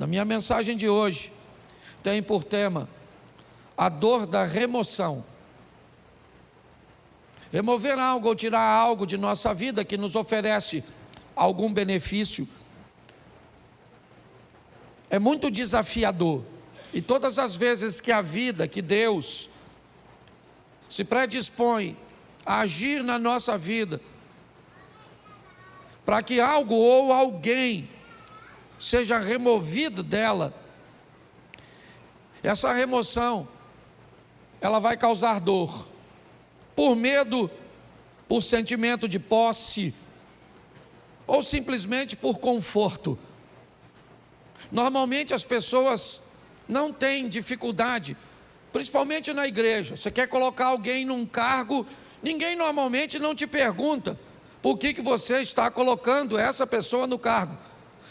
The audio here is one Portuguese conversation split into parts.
Na minha mensagem de hoje, tem por tema a dor da remoção. Remover algo ou tirar algo de nossa vida que nos oferece algum benefício é muito desafiador. E todas as vezes que a vida, que Deus se predispõe a agir na nossa vida, para que algo ou alguém seja removido dela, essa remoção, ela vai causar dor, por medo, por sentimento de posse, ou simplesmente por conforto. Normalmente as pessoas não têm dificuldade, principalmente na igreja. Você quer colocar alguém num cargo, ninguém normalmente não te pergunta por que você está colocando essa pessoa no cargo.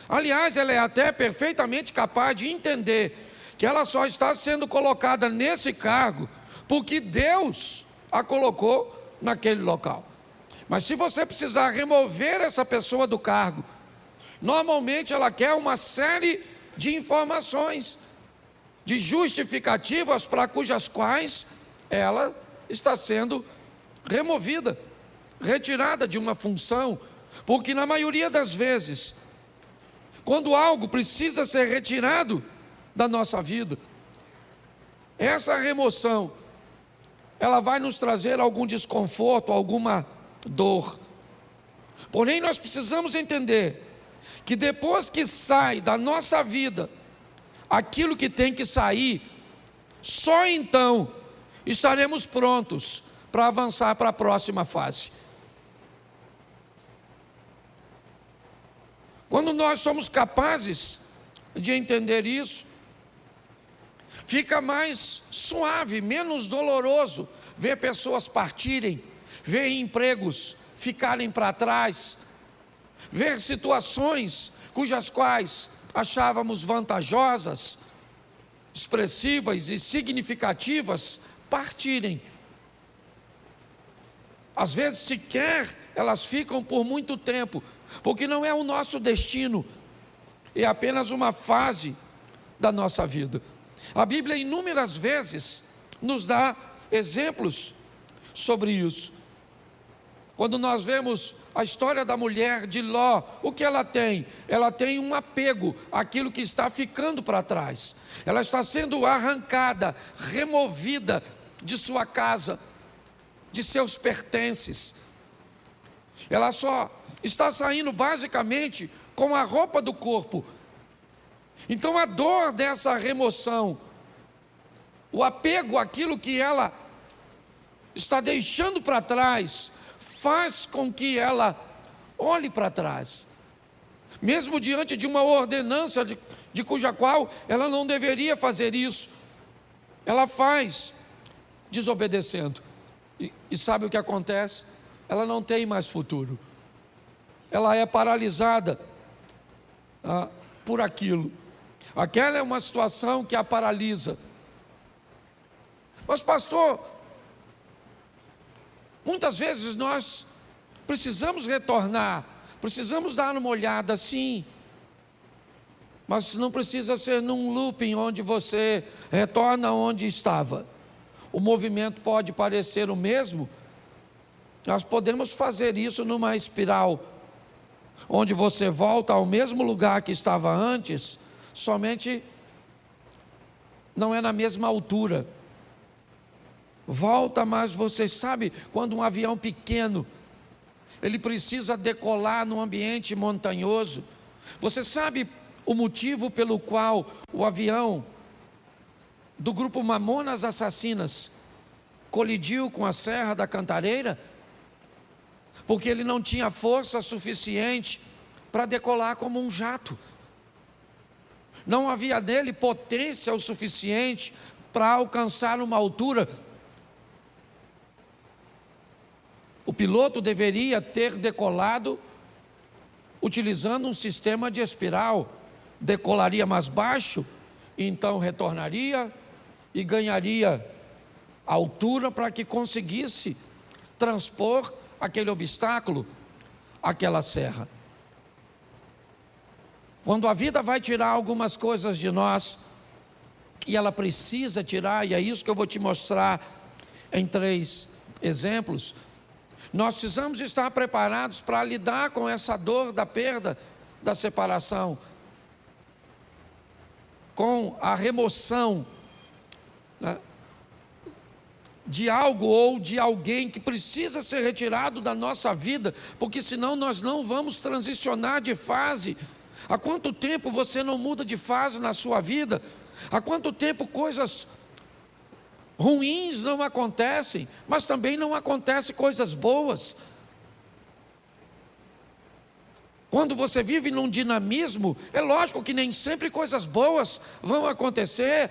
Aliás, ela é até perfeitamente capaz de entender que ela só está sendo colocada nesse cargo porque Deus a colocou naquele local. Mas se você precisar remover essa pessoa do cargo, normalmente ela quer uma série de informações, de justificativas para cujas quais ela está sendo removida, retirada de uma função, porque na maioria das vezes, quando algo precisa ser retirado da nossa vida, essa remoção, ela vai nos trazer algum desconforto, alguma dor. Porém, nós precisamos entender que depois que sai da nossa vida aquilo que tem que sair, só então estaremos prontos para avançar para a próxima fase. Quando nós somos capazes de entender isso, fica mais suave, menos doloroso ver pessoas partirem, ver empregos ficarem para trás, ver situações cujas quais achávamos vantajosas, expressivas e significativas partirem. Às vezes sequer elas ficam por muito tempo, porque não é o nosso destino, é apenas uma fase da nossa vida. A Bíblia inúmeras vezes nos dá exemplos sobre isso. Quando nós vemos a história da mulher de Ló, o que ela tem? Ela tem um apego àquilo que está ficando para trás. Ela está sendo arrancada, removida de sua casa, de seus pertences. Ela só está saindo basicamente com a roupa do corpo. Então a dor dessa remoção, o apego àquilo que ela está deixando para trás, faz com que ela olhe para trás, mesmo diante de uma ordenança de cuja qual ela não deveria fazer isso, ela faz desobedecendo, e sabe o que acontece? Ela não tem mais futuro, ela é paralisada por aquilo. Aquela é uma situação que a paralisa. Mas pastor, muitas vezes nós precisamos retornar, precisamos dar uma olhada, sim, mas não precisa ser num looping onde você retorna onde estava. O movimento pode parecer o mesmo, nós podemos fazer isso numa espiral, onde você volta ao mesmo lugar que estava antes, somente não é na mesma altura. Volta, mas você sabe, quando um avião pequeno, ele precisa decolar num ambiente montanhoso, você sabe o motivo pelo qual o avião do grupo Mamonas Assassinas colidiu com a Serra da Cantareira? Porque ele não tinha força suficiente para decolar como um jato. Não havia nele potência o suficiente para alcançar uma altura. O piloto deveria ter decolado utilizando um sistema de espiral. Decolaria mais baixo, então retornaria e ganharia altura para que conseguisse transpor aquele obstáculo, aquela serra. Quando a vida vai tirar algumas coisas de nós, e ela precisa tirar, e é isso que eu vou te mostrar em 3 exemplos, nós precisamos estar preparados para lidar com essa dor da perda, da separação, com a remoção, né, de algo ou de alguém que precisa ser retirado da nossa vida, porque senão nós não vamos transicionar de fase. Há quanto tempo você não muda de fase na sua vida? Há quanto tempo coisas ruins não acontecem, mas também não acontecem coisas boas? Quando você vive num dinamismo, é lógico que nem sempre coisas boas vão acontecer.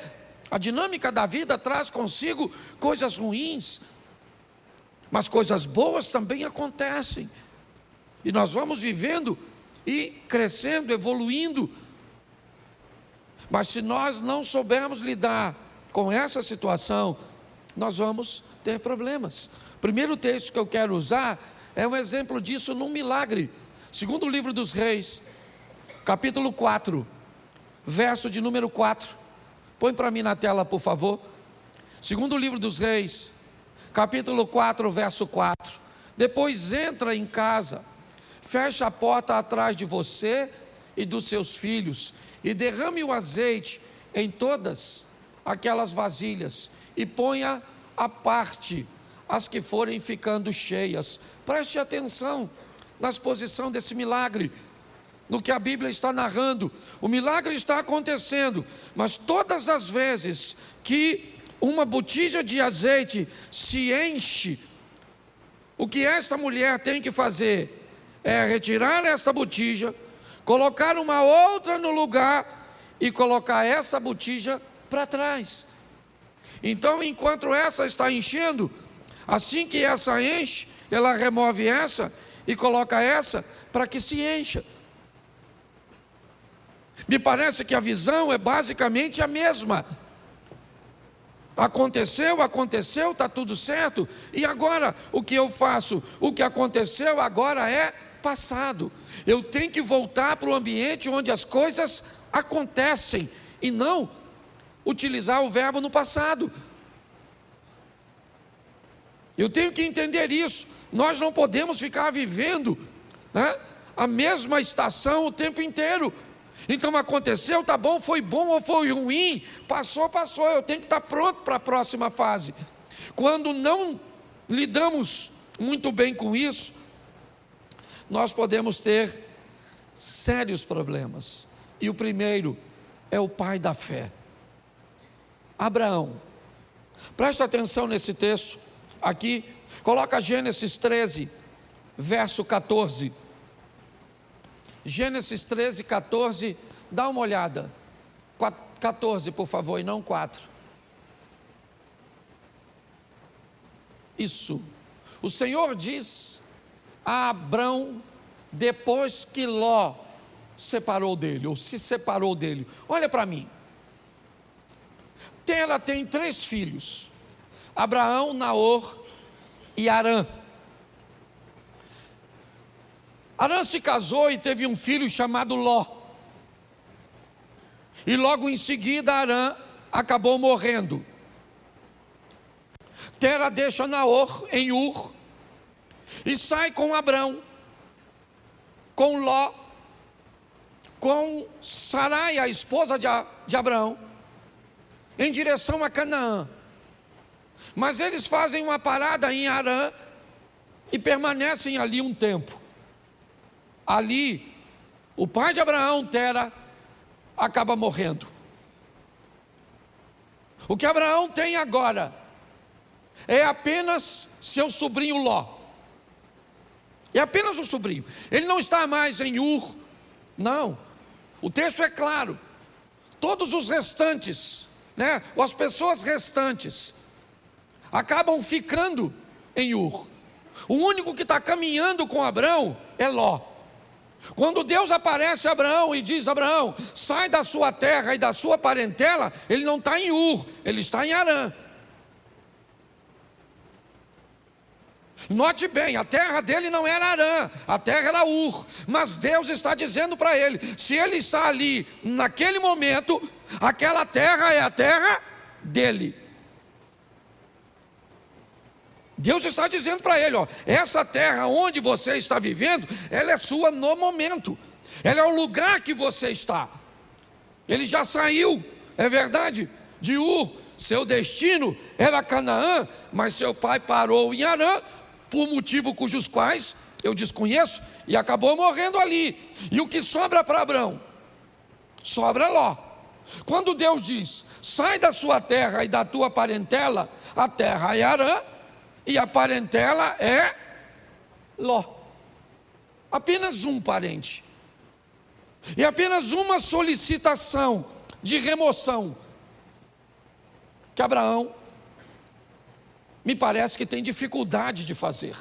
A dinâmica da vida traz consigo coisas ruins, mas coisas boas também acontecem. E nós vamos vivendo e crescendo, evoluindo. Mas se nós não soubermos lidar com essa situação, nós vamos ter problemas. O primeiro texto que eu quero usar é um exemplo disso num milagre. Segundo o livro dos Reis, capítulo 4, verso de número 4. Põe para mim na tela, por favor. Segundo o livro dos Reis, capítulo 4, verso 4. Depois entra em casa, fecha a porta atrás de você e dos seus filhos, e derrame o azeite em todas aquelas vasilhas, e ponha à parte as que forem ficando cheias. Preste atenção na exposição desse milagre, no que a Bíblia está narrando. O milagre está acontecendo, mas todas as vezes que uma botija de azeite se enche, o que esta mulher tem que fazer é retirar essa botija, colocar uma outra no lugar e colocar essa botija para trás. Então, enquanto essa está enchendo, assim que essa enche, ela remove essa e coloca essa para que se encha. Me parece que a visão é basicamente a mesma. Aconteceu, está tudo certo, e agora o que eu faço? O que aconteceu agora é passado. Eu tenho que voltar para o ambiente onde as coisas acontecem, e não utilizar o verbo no passado. Eu tenho que entender isso. Nós não podemos ficar vivendo, né, a mesma estação o tempo inteiro. Então aconteceu, tá bom, foi bom ou foi ruim, passou, eu tenho que estar pronto para a próxima fase. Quando não lidamos muito bem com isso, nós podemos ter sérios problemas. E o primeiro é o pai da fé, Abraão. Presta atenção nesse texto aqui, coloca Gênesis 13, verso 14. Gênesis 13, 14, dá uma olhada. 14, por favor, e não 4. Isso. O Senhor diz a Abrão, depois que Ló separou dele, ou se separou dele: olha para mim. Tera tem 3 filhos: Abraão, Naor e Harã. Harã se casou e teve um filho chamado Ló. E logo em seguida Harã acabou morrendo. Tera deixa Naor em Ur e sai com Abrão, com Ló, com Sarai, a esposa de Abrão, em direção a Canaã. Mas eles fazem uma parada em Harã e permanecem ali um tempo. Ali, o pai de Abraão, Tera, acaba morrendo. O que Abraão tem agora é apenas seu sobrinho Ló. É apenas um sobrinho. Ele não está mais em Ur, não. O texto é claro. Todos os restantes, né, ou as pessoas restantes, acabam ficando em Ur. O único que está caminhando com Abraão é Ló. Quando Deus aparece a Abraão e diz: Abraão, sai da sua terra e da sua parentela, ele não está em Ur, ele está em Harã. Note bem, a terra dele não era Harã, a terra era Ur, mas Deus está dizendo para ele, se ele está ali, naquele momento, aquela terra é a terra dele. Deus está dizendo para ele, essa terra onde você está vivendo, ela é sua no momento, ela é o lugar que você está. Ele já saiu, é verdade, de Ur, seu destino era Canaã, mas seu pai parou em Harã, por motivo cujos quais eu desconheço, e acabou morrendo ali. E o que sobra para Abrão? Sobra Ló. Quando Deus diz, sai da sua terra e da tua parentela, a terra é Harã, e a parentela é Ló. Apenas um parente. E apenas uma solicitação de remoção que Abraão me parece que tem dificuldade de fazer.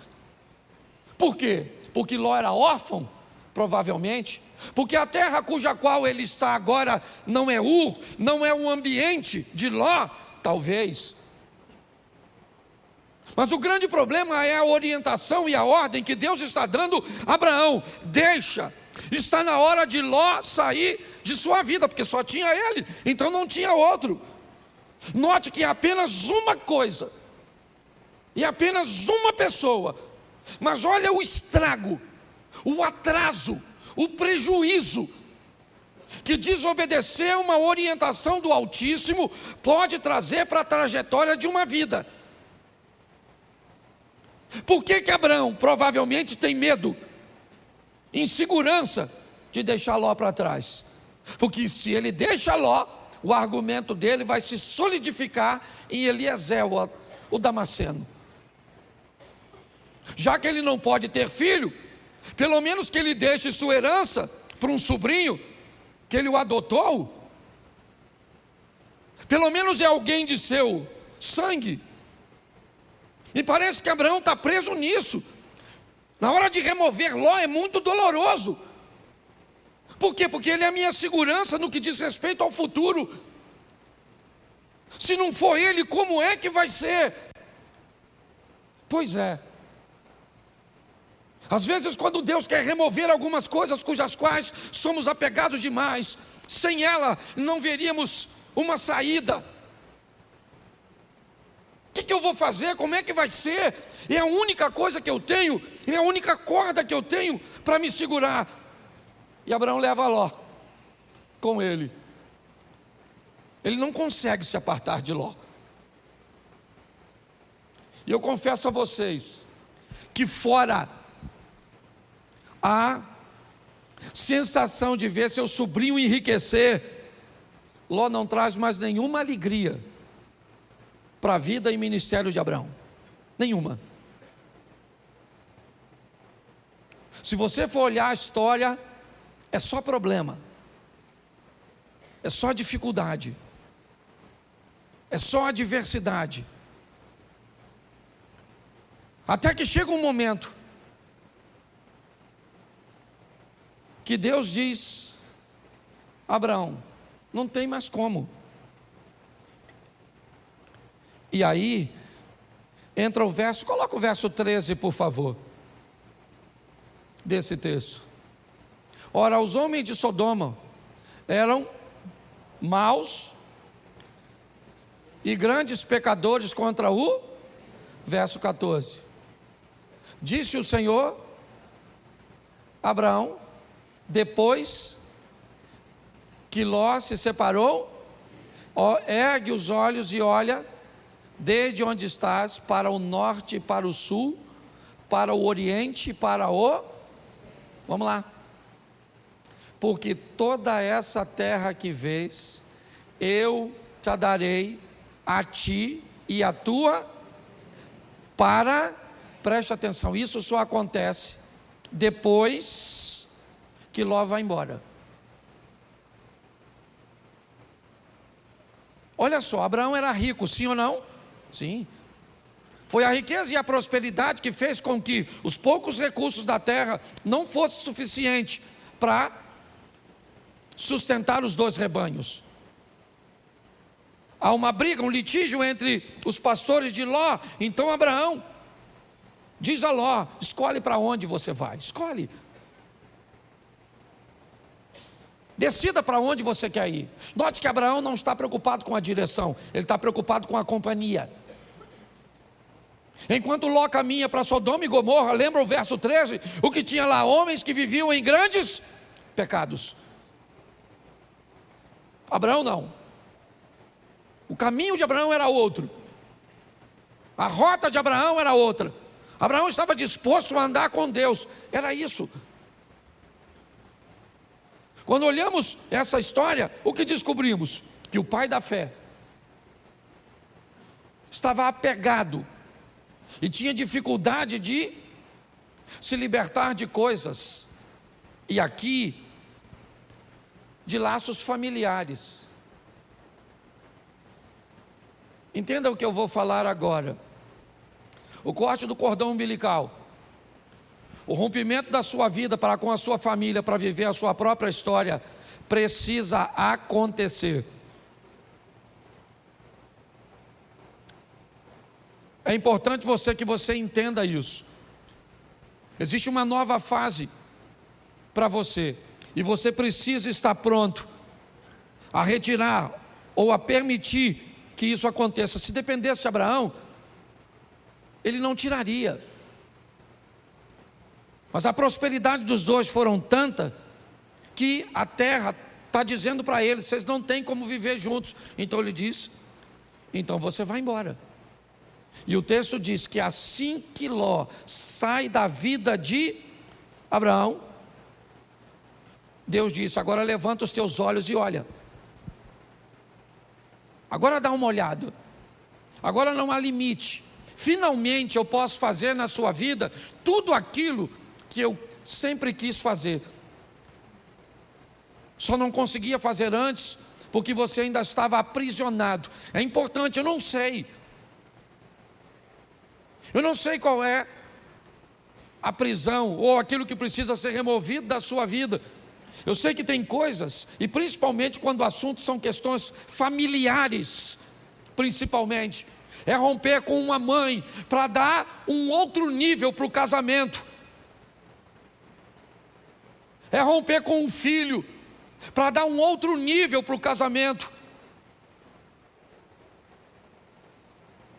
Por quê? Porque Ló era órfão, provavelmente. Porque a terra cuja qual ele está agora não é Ur, não é um ambiente de Ló, talvez. Mas o grande problema é a orientação e a ordem que Deus está dando a Abraão. Deixa, está na hora de Ló sair de sua vida, porque só tinha ele, então não tinha outro. Note que é apenas uma coisa, e apenas uma pessoa, mas olha o estrago, o atraso, o prejuízo, que desobedecer uma orientação do Altíssimo pode trazer para a trajetória de uma vida. Por que Abraão provavelmente tem medo, insegurança de deixar Ló para trás? Porque se ele deixa Ló, o argumento dele vai se solidificar em Eliezer, o Damasceno. Já que ele não pode ter filho, pelo menos que ele deixe sua herança para um sobrinho, que ele o adotou. Pelo menos é alguém de seu sangue. Me parece que Abraão está preso nisso. Na hora de remover Ló é muito doloroso. Por quê? Porque ele é a minha segurança no que diz respeito ao futuro. Se não for ele, como é que vai ser? Pois é. Às vezes quando Deus quer remover algumas coisas cujas quais somos apegados demais, sem ela não veríamos uma saída. O que eu vou fazer? Como é que vai ser? É a única coisa que eu tenho, é a única corda que eu tenho para me segurar. E Abraão leva Ló com ele. Ele não consegue se apartar de Ló. E eu confesso a vocês que fora a sensação de ver seu sobrinho enriquecer, Ló não traz mais nenhuma alegria para a vida e ministério de Abraão. Nenhuma. Se você for olhar a história, é só problema, é só dificuldade, é só adversidade. Até que chega um momento que Deus diz: Abraão, não tem mais como. E aí entra o verso, coloca o verso 13 por favor, desse texto. Ora, os homens de Sodoma eram maus e grandes pecadores contra o, verso 14, disse o Senhor a Abraão, depois que Ló se separou, ergue os olhos e olha desde onde estás para o norte e para o sul, para o oriente e para o, vamos lá, porque toda essa terra que vês, eu te darei a ti e a tua, preste atenção, isso só acontece depois que Ló vai embora. Olha só, Abraão era rico, sim ou não? Sim. Foi a riqueza e a prosperidade que fez com que os poucos recursos da terra não fossem suficientes para sustentar os dois rebanhos. Há uma briga, um litígio entre os pastores de Ló. Então Abraão Diz a Ló: escolhe para onde você vai, escolhe. Decida para onde você quer ir. Note que Abraão não está preocupado com a direção, ele está preocupado com a companhia. Enquanto Ló caminha para Sodoma e Gomorra, lembra o verso 13? O que tinha lá? Homens que viviam em grandes pecados. Abraão não. O caminho de Abraão era outro. A rota de Abraão era outra. Abraão estava disposto a andar com Deus. Era isso. Quando olhamos essa história, o que descobrimos? Que o pai da fé estava apegado e tinha dificuldade de se libertar de coisas, e aqui, de laços familiares. Entenda o que eu vou falar agora. O corte do cordão umbilical, o rompimento da sua vida para com a sua família, para viver a sua própria história, precisa acontecer. É importante que você entenda isso. Existe uma nova fase para você, e você precisa estar pronto a retirar ou a permitir que isso aconteça. Se dependesse de Abraão, ele não tiraria. Mas a prosperidade dos dois foram tanta que a terra está dizendo para eles: vocês não têm como viver juntos. Então ele diz: então você vai embora. E o texto diz que assim que Ló sai da vida de Abraão, Deus disse: agora levanta os teus olhos e olha. Agora dá uma olhada. Agora não há limite. Finalmente eu posso fazer na sua vida tudo aquilo que eu sempre quis fazer. Só não conseguia fazer antes porque você ainda estava aprisionado. É importante, eu não sei qual é a prisão ou aquilo que precisa ser removido da sua vida. Eu sei que tem coisas, e principalmente quando o assunto são questões familiares, principalmente, é romper com uma mãe para dar um outro nível para o casamento. É romper com um filho para dar um outro nível para o casamento.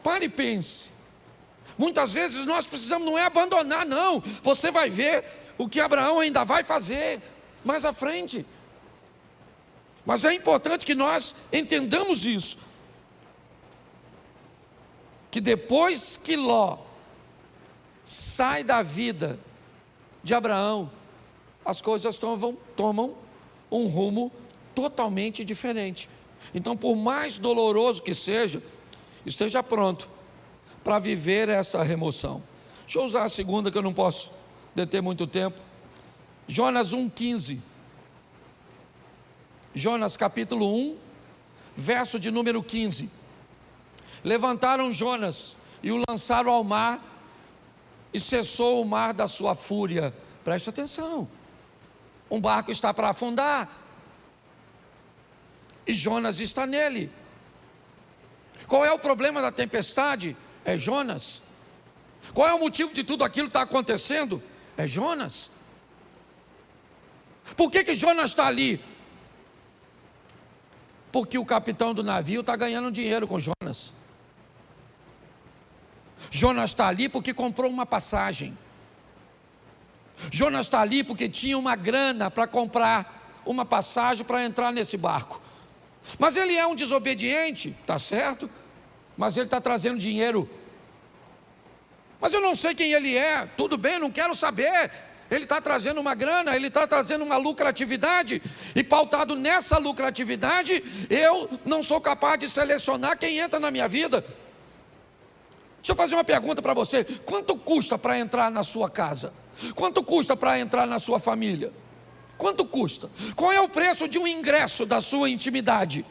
Pare e pense. Muitas vezes nós precisamos não é abandonar, não. Você vai ver o que Abraão ainda vai fazer mais à frente. Mas é importante que nós entendamos isso. Que depois que Ló sai da vida de Abraão, as coisas tomam um rumo totalmente diferente. Então, por mais doloroso que seja, esteja pronto para viver essa remoção. Deixa eu usar a segunda, que eu não posso deter muito tempo. Jonas 1,15. Jonas capítulo 1, verso de número 15. Levantaram Jonas e o lançaram ao mar, e cessou o mar da sua fúria. Preste atenção. Um barco está para afundar, e Jonas está nele. Qual é o problema da tempestade? É Jonas. Qual é o motivo de tudo aquilo que está acontecendo? É Jonas. Por que Jonas está ali? Porque o capitão do navio está ganhando dinheiro com Jonas. Jonas está ali porque comprou uma passagem. Jonas está ali porque tinha uma grana para comprar uma passagem para entrar nesse barco. Mas ele é um desobediente, está certo? Mas ele está trazendo dinheiro. Mas eu não sei quem ele é. Tudo bem, não quero saber. Ele está trazendo uma grana, ele está trazendo uma lucratividade, e pautado nessa lucratividade, eu não sou capaz de selecionar quem entra na minha vida. Deixa eu fazer uma pergunta para você: quanto custa para entrar na sua casa? Quanto custa para entrar na sua família? Quanto custa? Qual é o preço de um ingresso da sua intimidade?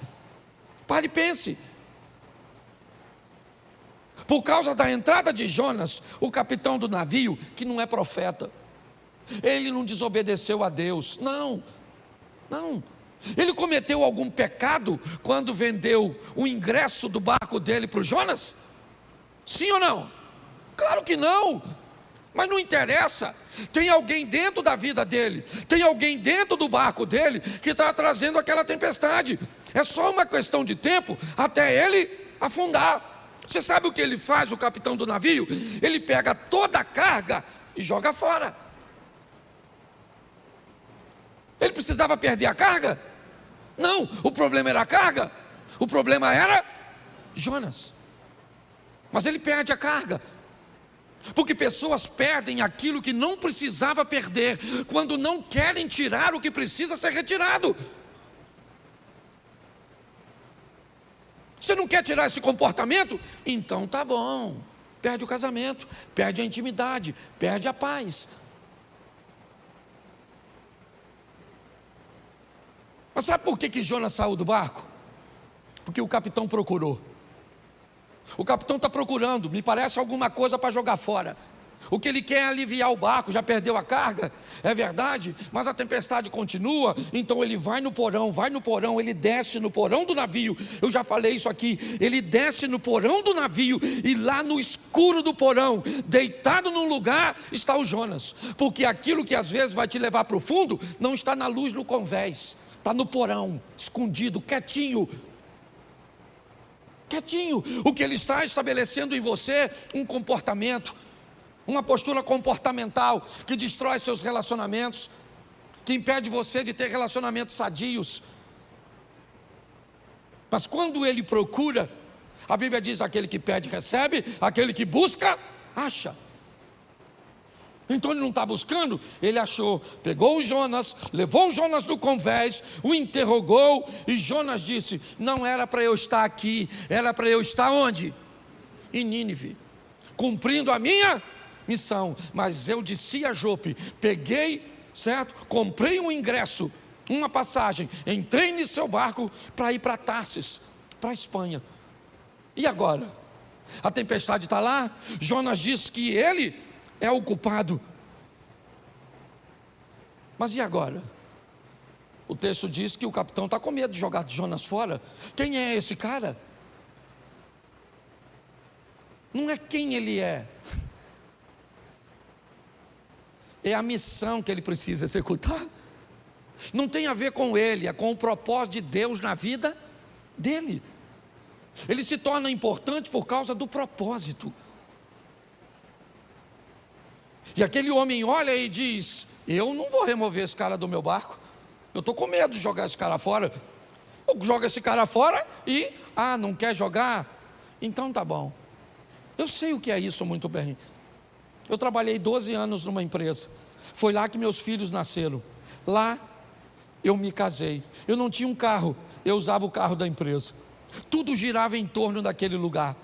Pare e pense. Por causa da entrada de Jonas, o capitão do navio, que não é profeta, ele não desobedeceu a Deus, não. Ele cometeu algum pecado quando vendeu o ingresso do barco dele para o Jonas? Sim ou não? Claro que não. Mas não interessa, tem alguém dentro da vida dele, tem alguém dentro do barco dele que está trazendo aquela tempestade. É só uma questão de tempo até ele afundar. Você sabe o que ele faz, o capitão do navio? Ele pega toda a carga e joga fora. Ele precisava perder a carga? Não, o problema era a carga, o problema era Jonas. Mas ele perde a carga. Porque pessoas perdem aquilo que não precisava perder, quando não querem tirar o que precisa ser retirado. Você não quer tirar esse comportamento? Então tá bom. Perde o casamento, perde a intimidade, perde a paz. Mas sabe por que Jonas saiu do barco? Porque o capitão procurou. O capitão está procurando, me parece alguma coisa para jogar fora. O que ele quer é aliviar o barco, já perdeu a carga, é verdade, mas a tempestade continua, então ele vai no porão, ele desce no porão do navio. Eu já falei isso aqui, ele desce no porão do navio, e lá no escuro do porão, deitado num lugar, está o Jonas. Porque aquilo que às vezes vai te levar para o fundo, não está na luz no convés, está no porão, escondido, quietinho. O que ele está estabelecendo em você, um comportamento, uma postura comportamental, que destrói seus relacionamentos, que impede você de ter relacionamentos sadios. Mas quando ele procura, a Bíblia diz: aquele que pede recebe, aquele que busca, acha. Então ele não está buscando, ele achou, pegou o Jonas, levou o Jonas no convés, o interrogou, e Jonas disse: não era para eu estar aqui, era para eu estar onde? Em Nínive, cumprindo a minha missão. Mas eu desci a Jope, peguei, certo? Comprei um ingresso, uma passagem, entrei no seu barco para ir para Tarsis, para a Espanha. E agora? A tempestade está lá, Jonas diz que ele é o culpado. Mas e agora? O texto diz que o capitão está com medo de jogar Jonas fora. Quem é esse cara? Não é quem ele é a missão que ele precisa executar. Não tem a ver com ele, é com o propósito de Deus na vida dele. Ele se torna importante por causa do propósito. E aquele homem olha e diz: eu não vou remover esse cara do meu barco, eu estou com medo de jogar esse cara fora. Eu jogo esse cara fora e, não quer jogar? Então tá bom. Eu sei o que é isso muito bem. Eu trabalhei 12 anos numa empresa, foi lá que meus filhos nasceram, lá eu me casei. Eu não tinha um carro, eu usava o carro da empresa. Tudo girava em torno daquele lugar.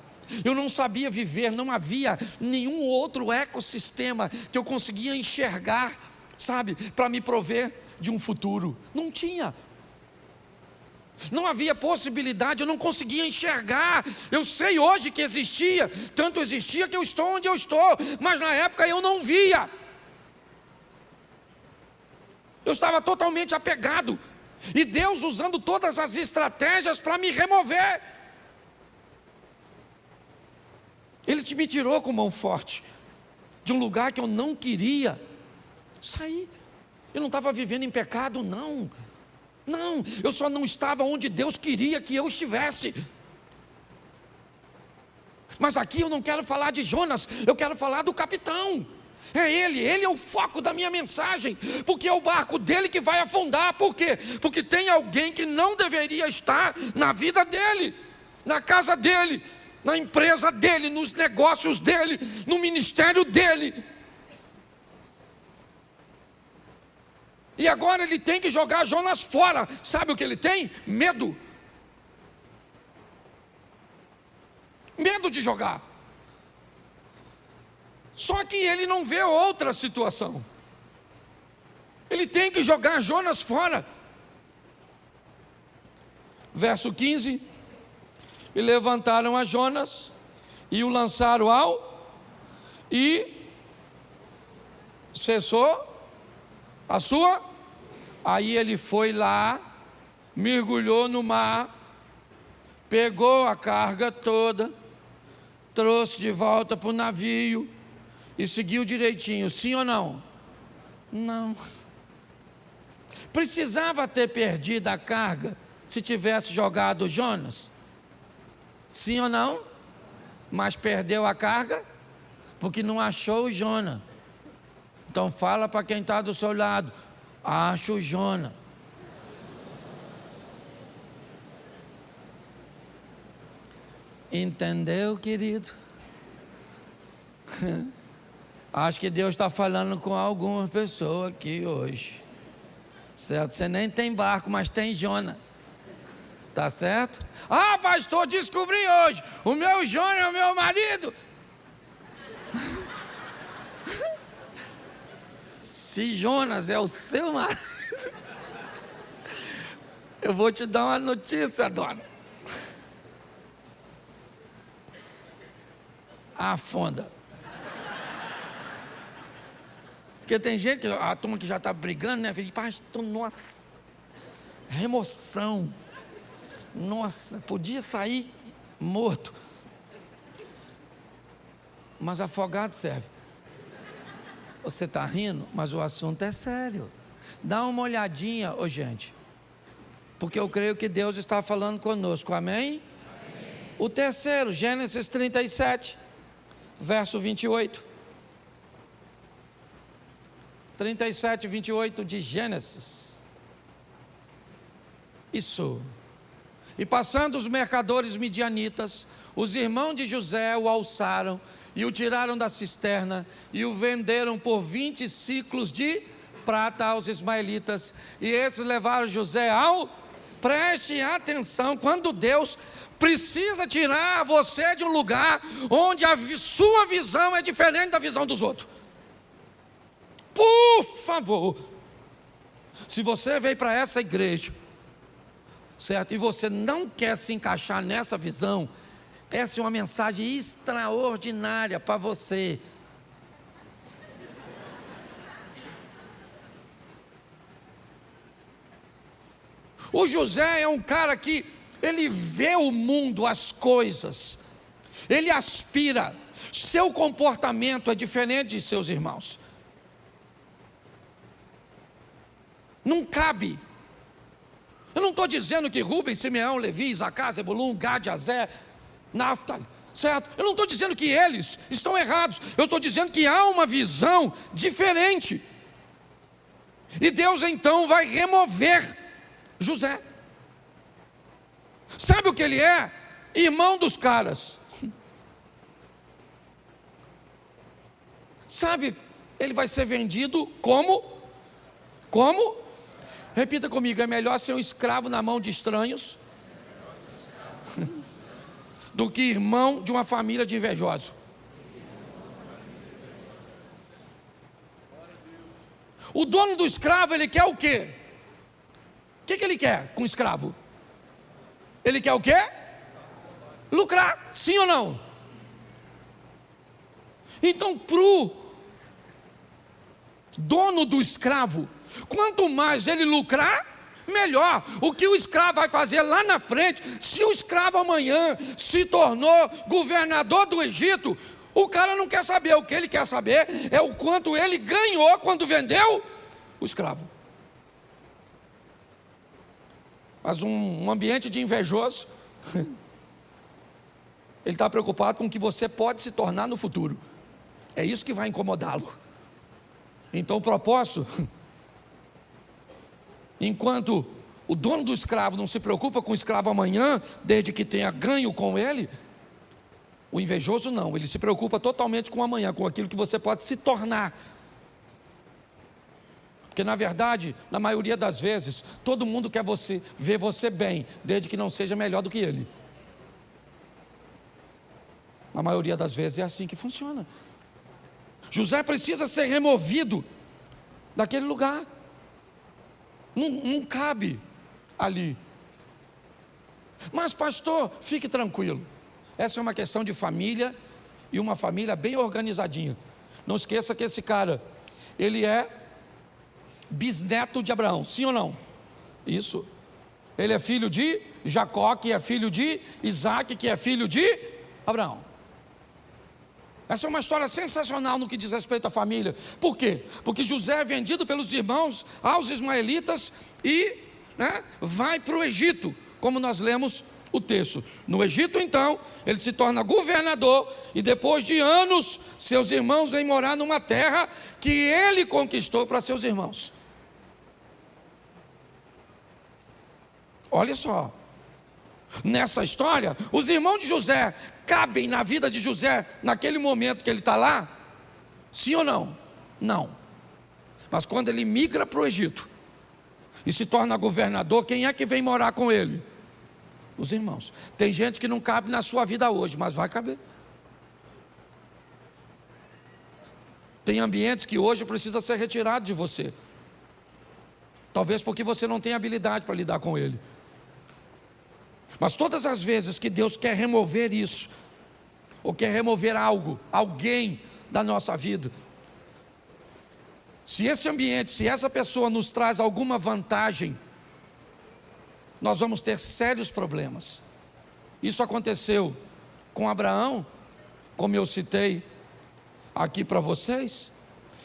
Eu não sabia viver, não havia nenhum outro ecossistema que eu conseguia enxergar, sabe, para me prover de um futuro. Não tinha. Não havia possibilidade, eu não conseguia enxergar. Eu sei hoje que existia, tanto existia que eu estou onde eu estou, mas na época eu não via. Eu estava totalmente apegado, e Deus usando todas as estratégias para me remover. Ele me tirou com mão forte de um lugar que eu não queria sair. Eu não estava vivendo em pecado, não, eu só não estava onde Deus queria que eu estivesse. Mas aqui eu não quero falar de Jonas, eu quero falar do capitão. É ele é o foco da minha mensagem, porque é o barco dele que vai afundar. Por quê? Porque tem alguém que não deveria estar na vida dele, na casa dele, na empresa dele, nos negócios dele, no ministério dele. E agora ele tem que jogar Jonas fora. Sabe o que ele tem? Medo. Medo de jogar. Só que ele não vê outra situação. Ele tem que jogar Jonas fora. Verso 15. E levantaram a Jonas e o lançaram e cessou a sua. Aí ele foi lá, mergulhou no mar, pegou a carga toda, trouxe de volta para o navio e seguiu direitinho, sim ou não? Não. Precisava ter perdido a carga se tivesse jogado Jonas? Sim ou não? Mas perdeu a carga porque não achou o Jonas. Então fala para quem está do seu lado: acha o Jonas. Entendeu, querido? Acho que Deus está falando com algumas pessoas aqui hoje, certo? Você nem tem barco, mas tem Jonas, tá certo? Ah, pastor, descobri hoje, o meu Jonas é o meu marido. Se Jonas é o seu marido, eu vou te dar uma notícia, dona. Afunda. Porque tem gente que, a turma que já está brigando, né? Fala, pastor, nossa, remoção. Nossa, podia sair morto. Mas afogado serve. Você está rindo, mas o assunto é sério. Dá uma olhadinha, gente. Porque eu creio que Deus está falando conosco, amém? Amém. O terceiro, Gênesis 37, verso 28. 37, 28 de Gênesis. Isso. E passando os mercadores midianitas, os irmãos de José o alçaram e o tiraram da cisterna e o venderam por 20 ciclos de prata aos ismaelitas. E esses levaram José ao... Preste atenção, quando Deus precisa tirar você de um lugar onde a sua visão é diferente da visão dos outros. Por favor, se você veio para essa igreja, certo, e você não quer se encaixar nessa visão, essa é uma mensagem extraordinária para você. O José é um cara que ele vê o mundo, as coisas, ele aspira, seu comportamento é diferente de seus irmãos. Não cabe. Eu não estou dizendo que Rubem, Simeão, Levi, Isacar, Zebulun, Gad, Azer, Naftali, certo? Eu não estou dizendo que eles estão errados. Eu estou dizendo que há uma visão diferente. E Deus então vai remover José. Sabe o que ele é? Irmão dos caras. Sabe, ele vai ser vendido como? Repita comigo, é melhor ser um escravo na mão de estranhos do que irmão de uma família de invejosos. O dono do escravo, ele quer o quê? O que ele quer com o escravo? Ele quer o quê? Lucrar, sim ou não? Então, para o dono do escravo, quanto mais ele lucrar, melhor. O que o escravo vai fazer lá na frente, se o escravo amanhã se tornou governador do Egito, o cara não quer saber. O que ele quer saber é o quanto ele ganhou quando vendeu o escravo. Mas um ambiente de invejoso, ele está preocupado com o que você pode se tornar no futuro. É isso que vai incomodá-lo. Então o propósito, enquanto o dono do escravo não se preocupa com o escravo amanhã, desde que tenha ganho com ele, o invejoso não, ele se preocupa totalmente com o amanhã, com aquilo que você pode se tornar. Porque na verdade, na maioria das vezes, todo mundo quer ver você bem, desde que não seja melhor do que ele. Na maioria das vezes é assim que funciona. José precisa ser removido daquele lugar. Não cabe ali. Mas pastor, fique tranquilo. Essa é uma questão de família, e uma família bem organizadinha. Não esqueça que esse cara, ele é bisneto de Abraão, sim ou não? Isso. Ele é filho de Jacó, que é filho de Isaac, que é filho de Abraão. Essa é uma história sensacional no que diz respeito à família. Por quê? Porque José é vendido pelos irmãos aos ismaelitas e vai para o Egito, como nós lemos o texto. No Egito, então, ele se torna governador e depois de anos, seus irmãos vêm morar numa terra que ele conquistou para seus irmãos. Olha só, nessa história, os irmãos de José cabem na vida de José naquele momento que ele está lá? Sim ou não? Não. Mas quando ele migra para o Egito e se torna governador, quem é que vem morar com ele? Os irmãos. Tem gente que não cabe na sua vida hoje, mas vai caber. Tem ambientes que hoje precisa ser retirado de você. Talvez porque você não tem habilidade para lidar com ele. Mas todas as vezes que Deus quer remover isso, ou quer remover algo, alguém da nossa vida, se esse ambiente, se essa pessoa nos traz alguma vantagem, nós vamos ter sérios problemas. Isso aconteceu com Abraão, como eu citei aqui para vocês.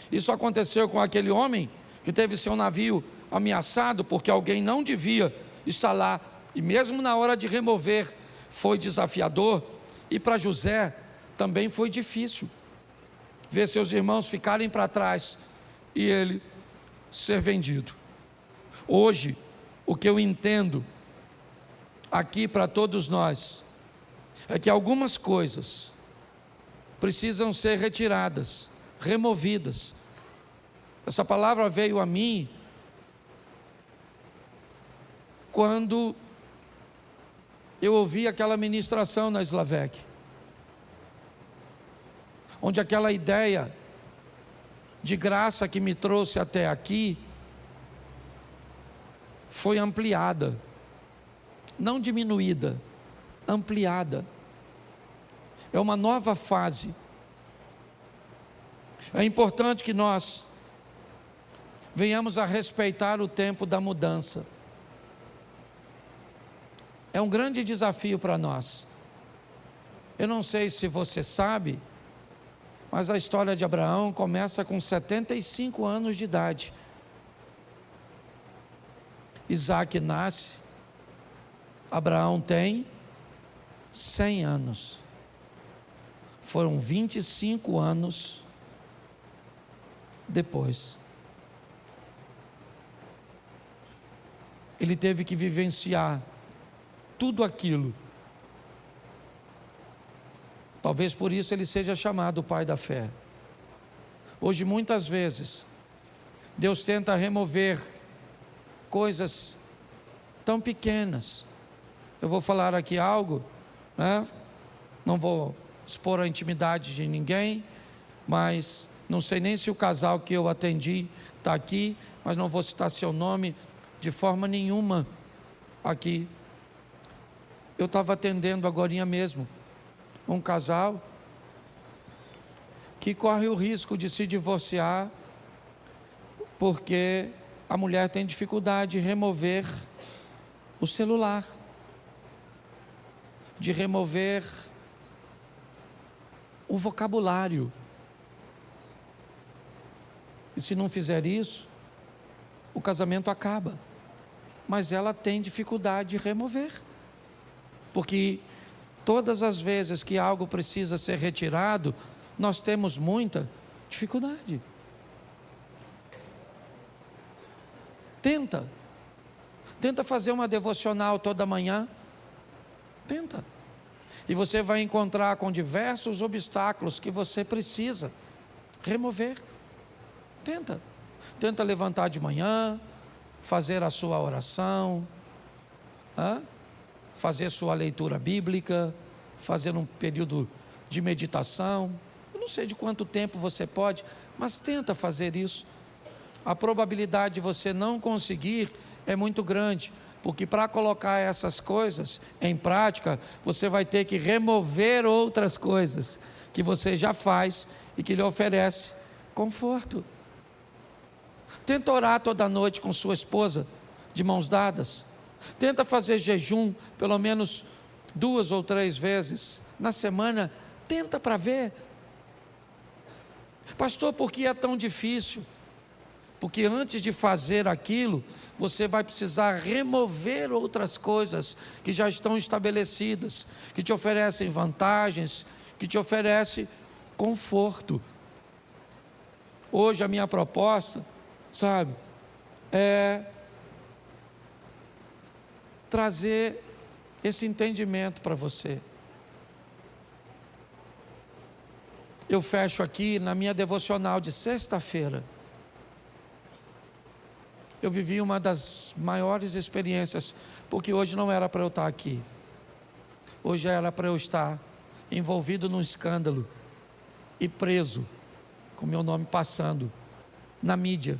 Isso aconteceu com aquele homem que teve seu navio ameaçado porque alguém não devia estar lá, e mesmo na hora de remover foi desafiador. E para José também foi difícil ver seus irmãos ficarem para trás e ele ser vendido. Hoje, o que eu entendo aqui para todos nós é que algumas coisas precisam ser retiradas, removidas. Essa palavra veio a mim quando eu ouvi aquela ministração na Slavec, onde aquela ideia de graça que me trouxe até aqui foi ampliada, não diminuída, ampliada. É uma nova fase. É importante que nós venhamos a respeitar o tempo da mudança. É um grande desafio para nós. Eu não sei se você sabe, mas a história de Abraão começa com 75 anos de idade. Isaac nasce, Abraão tem 100 anos. Foram 25 anos depois. Ele teve que vivenciar tudo aquilo. Talvez por isso ele seja chamado o pai da fé. Hoje, muitas vezes, Deus tenta remover coisas tão pequenas. Eu vou falar aqui algo, não vou expor a intimidade de ninguém, mas não sei nem se o casal que eu atendi está aqui, mas não vou citar seu nome de forma nenhuma aqui. Eu estava atendendo agorinha mesmo um casal que corre o risco de se divorciar porque a mulher tem dificuldade de remover o celular, de remover o vocabulário. E se não fizer isso, o casamento acaba. Mas ela tem dificuldade de remover, porque todas as vezes que algo precisa ser retirado, nós temos muita dificuldade. Tenta fazer uma devocional toda manhã, tenta, e você vai encontrar com diversos obstáculos que você precisa remover. Tenta levantar de manhã, fazer a sua oração, fazer sua leitura bíblica, fazer um período de meditação. Eu não sei de quanto tempo você pode, mas tenta fazer isso. A probabilidade de você não conseguir é muito grande, porque para colocar essas coisas em prática, você vai ter que remover outras coisas que você já faz e que lhe oferece conforto. Tenta orar toda noite com sua esposa, de mãos dadas. Tenta fazer jejum pelo menos 2 ou 3 vezes na semana. Tenta para ver. Pastor, por que é tão difícil? Porque antes de fazer aquilo, você vai precisar remover outras coisas que já estão estabelecidas, que te oferecem vantagens, que te oferecem conforto. Hoje a minha proposta, sabe, é trazer esse entendimento para você. Eu fecho aqui na minha devocional de sexta-feira. Eu vivi uma das maiores experiências, porque hoje não era para eu estar aqui. Hoje era para eu estar envolvido num escândalo e preso, com meu nome passando na mídia.